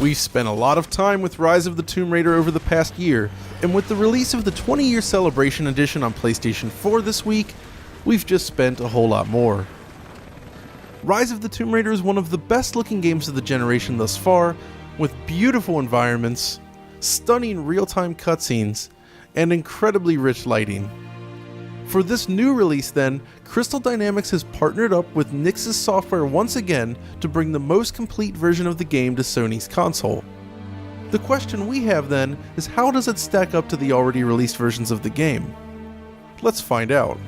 We've spent a lot of time with Rise of the Tomb Raider over the past year, and with the release of the 20-year celebration edition on PlayStation 4 this week, we've just spent a whole lot more. Rise of the Tomb Raider is one of the best looking games of the generation thus far, with beautiful environments, stunning real-time cutscenes, and incredibly rich lighting. For this new release then, Crystal Dynamics has partnered up with Nixxes Software once again to bring the most complete version of the game to Sony's console. The question we have then is, how does it stack up to the already released versions of the game? Let's find out.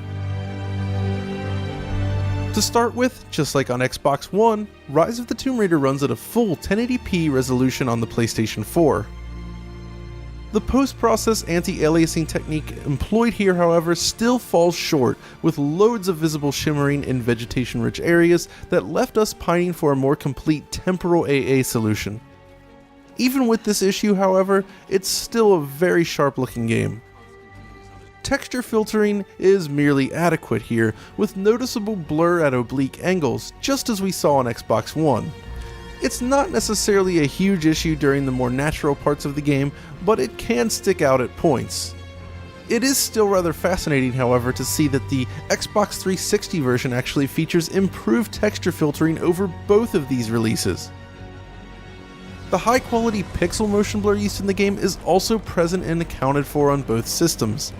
To start with, just like on Xbox One, Rise of the Tomb Raider runs at a full 1080p resolution on the PlayStation 4. The post-process anti-aliasing technique employed here, however, still falls short, with loads of visible shimmering in vegetation-rich areas that left us pining for a more complete temporal AA solution. Even with this issue, however, it's still a very sharp-looking game. Texture filtering is merely adequate here, with noticeable blur at oblique angles, just as we saw on Xbox One. It's not necessarily a huge issue during the more natural parts of the game, but it can stick out at points. It is still rather fascinating, however, to see that the Xbox 360 version actually features improved texture filtering over both of these releases. The high quality pixel motion blur used in the game is also present and accounted for on both systems.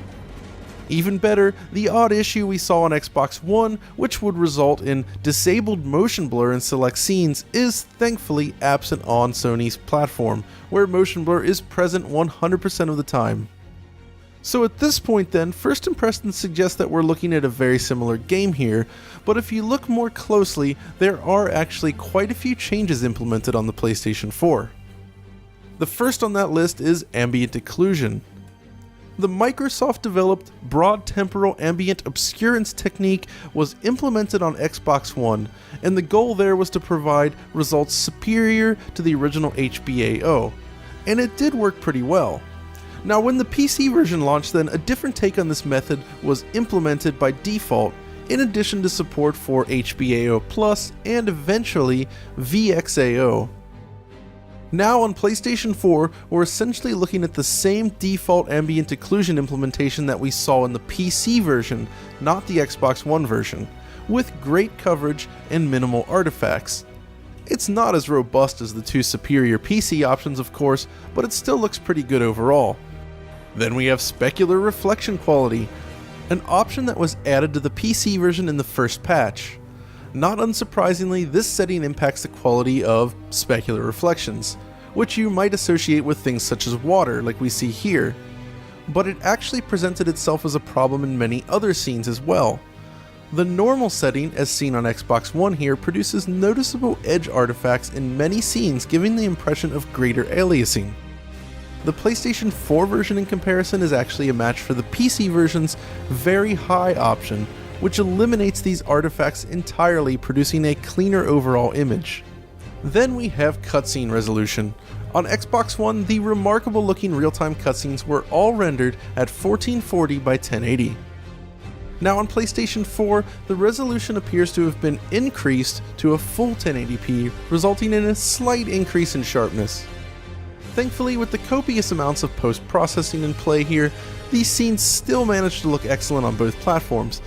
Even better, the odd issue we saw on Xbox One, which would result in disabled motion blur in select scenes, is thankfully absent on Sony's platform, where motion blur is present 100% of the time. So at this point then, first impressions suggest that we're looking at a very similar game here, but if you look more closely, there are actually quite a few changes implemented on the PlayStation 4. The first on that list is ambient occlusion. The Microsoft-developed broad temporal ambient obscurance technique was implemented on Xbox One, and the goal there was to provide results superior to the original HBAO, and it did work pretty well. Now when the PC version launched then, a different take on this method was implemented by default, in addition to support for HBAO Plus and eventually VXAO. Now on PlayStation 4, we're essentially looking at the same default ambient occlusion implementation that we saw in the PC version, not the Xbox One version, with great coverage and minimal artifacts. It's not as robust as the two superior PC options, of course, but it still looks pretty good overall. Then we have specular reflection quality, an option that was added to the PC version in the first patch. Not unsurprisingly, this setting impacts the quality of specular reflections, which you might associate with things such as water, like we see here. But it actually presented itself as a problem in many other scenes as well. The normal setting, as seen on Xbox One here, produces noticeable edge artifacts in many scenes, giving the impression of greater aliasing. The PlayStation 4 version in comparison is actually a match for the PC version's very high option, which eliminates these artifacts entirely, producing a cleaner overall image. Then we have cutscene resolution. On Xbox One, the remarkable looking real-time cutscenes were all rendered at 1440 by 1080. Now on PlayStation 4, the resolution appears to have been increased to a full 1080p, resulting in a slight increase in sharpness. Thankfully, with the copious amounts of post-processing in play here, these scenes still manage to look excellent on both platforms,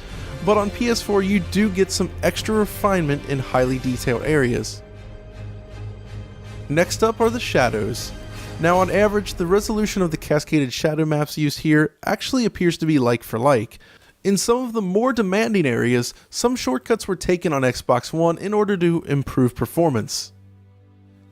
but on PS4 you do get some extra refinement in highly detailed areas. Next up are the shadows. Now on average, the resolution of the cascaded shadow maps used here actually appears to be like for like. In some of the more demanding areas, some shortcuts were taken on Xbox One in order to improve performance.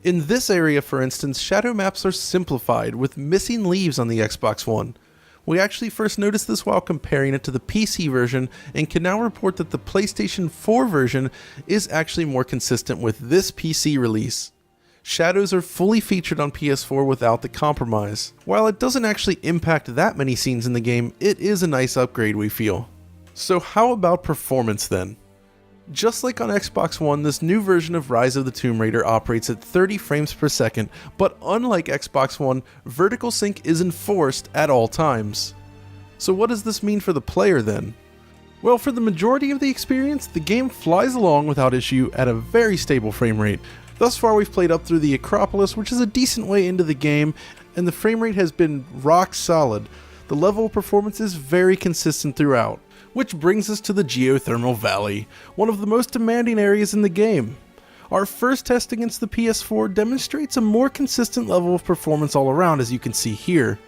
In this area, for instance, shadow maps are simplified with missing leaves on the Xbox One. We actually first noticed this while comparing it to the PC version, and can now report that the PlayStation 4 version is actually more consistent with this PC release. Shadows are fully featured on PS4 without the compromise. While it doesn't actually impact that many scenes in the game, it is a nice upgrade, we feel. So how about performance then? Just like on Xbox One, this new version of Rise of the Tomb Raider operates at 30 frames per second, but unlike Xbox One, vertical sync is enforced at all times. So what does this mean for the player then? Well, for the majority of the experience, the game flies along without issue at a very stable frame rate. Thus far we've played up through the Acropolis, which is a decent way into the game, and the frame rate has been rock solid. The level of performance is very consistent throughout. Which brings us to the Geothermal Valley, one of the most demanding areas in the game. Our first test against the PS4 demonstrates a more consistent level of performance all around, as you can see here.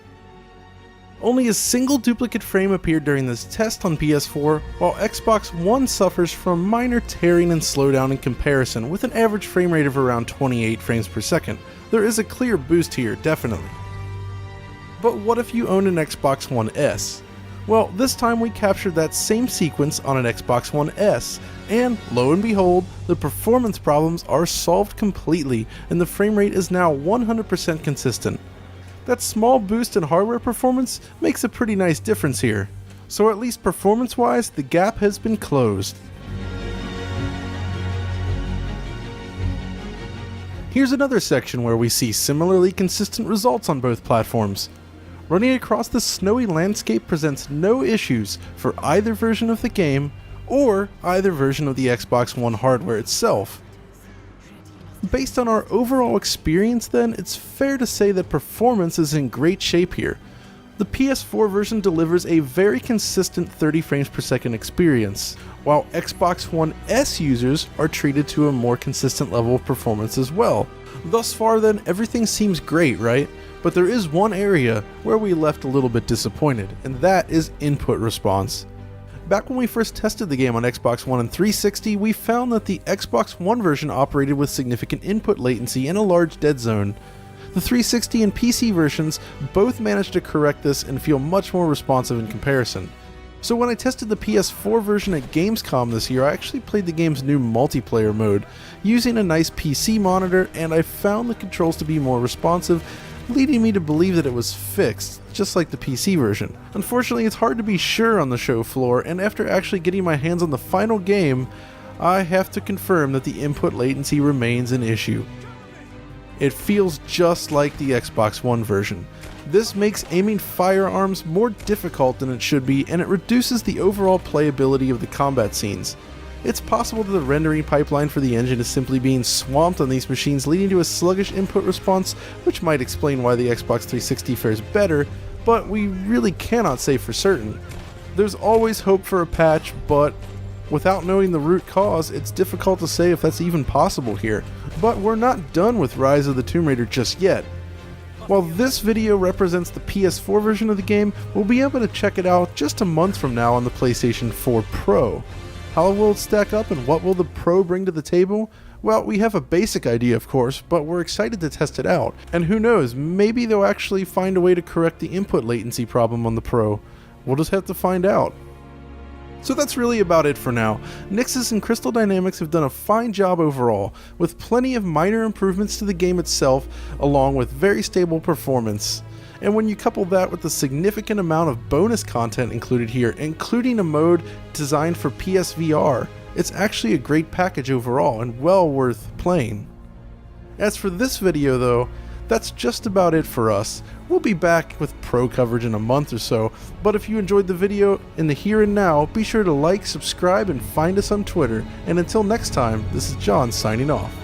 Only a single duplicate frame appeared during this test on PS4, while Xbox One suffers from minor tearing and slowdown in comparison, with an average frame rate of around 28 frames per second. There is a clear boost here, definitely. But what if you own an Xbox One S? Well, this time we captured that same sequence on an Xbox One S, and lo and behold, the performance problems are solved completely, and the frame rate is now 100% consistent. That small boost in hardware performance makes a pretty nice difference here. So at least performance-wise, the gap has been closed. Here's another section where we see similarly consistent results on both platforms. Running across the snowy landscape presents no issues for either version of the game, or either version of the Xbox One hardware itself. Based on our overall experience then, it's fair to say that performance is in great shape here. The PS4 version delivers a very consistent 30 frames per second experience, while Xbox One S users are treated to a more consistent level of performance as well. Thus far then, everything seems great, right? But there is one area where we left a little bit disappointed, and that is input response. Back when we first tested the game on Xbox One and 360, we found that the Xbox One version operated with significant input latency and a large dead zone. The 360 and PC versions both managed to correct this and feel much more responsive in comparison. So when I tested the PS4 version at Gamescom this year, I actually played the game's new multiplayer mode, using a nice PC monitor, and I found the controls to be more responsive, leading me to believe that it was fixed, just like the PC version. Unfortunately, it's hard to be sure on the show floor, and after actually getting my hands on the final game, I have to confirm that the input latency remains an issue. It feels just like the Xbox One version. This makes aiming firearms more difficult than it should be, and it reduces the overall playability of the combat scenes. It's possible that the rendering pipeline for the engine is simply being swamped on these machines, leading to a sluggish input response, which might explain why the Xbox 360 fares better, but we really cannot say for certain. There's always hope for a patch, but without knowing the root cause, it's difficult to say if that's even possible here. But we're not done with Rise of the Tomb Raider just yet. While this video represents the PS4 version of the game, we'll be able to check it out just a month from now on the PlayStation 4 Pro. How will it stack up and what will the Pro bring to the table? Well, we have a basic idea of course, but we're excited to test it out. And who knows, maybe they'll actually find a way to correct the input latency problem on the Pro. We'll just have to find out. So that's really about it for now. Nixxes and Crystal Dynamics have done a fine job overall, with plenty of minor improvements to the game itself, along with very stable performance. And when you couple that with the significant amount of bonus content included here, including a mode designed for PSVR, it's actually a great package overall and well worth playing. As for this video though, that's just about it for us. We'll be back with Pro coverage in a month or so, but if you enjoyed the video in the here and now, be sure to like, subscribe, and find us on Twitter. And until next time, this is John signing off.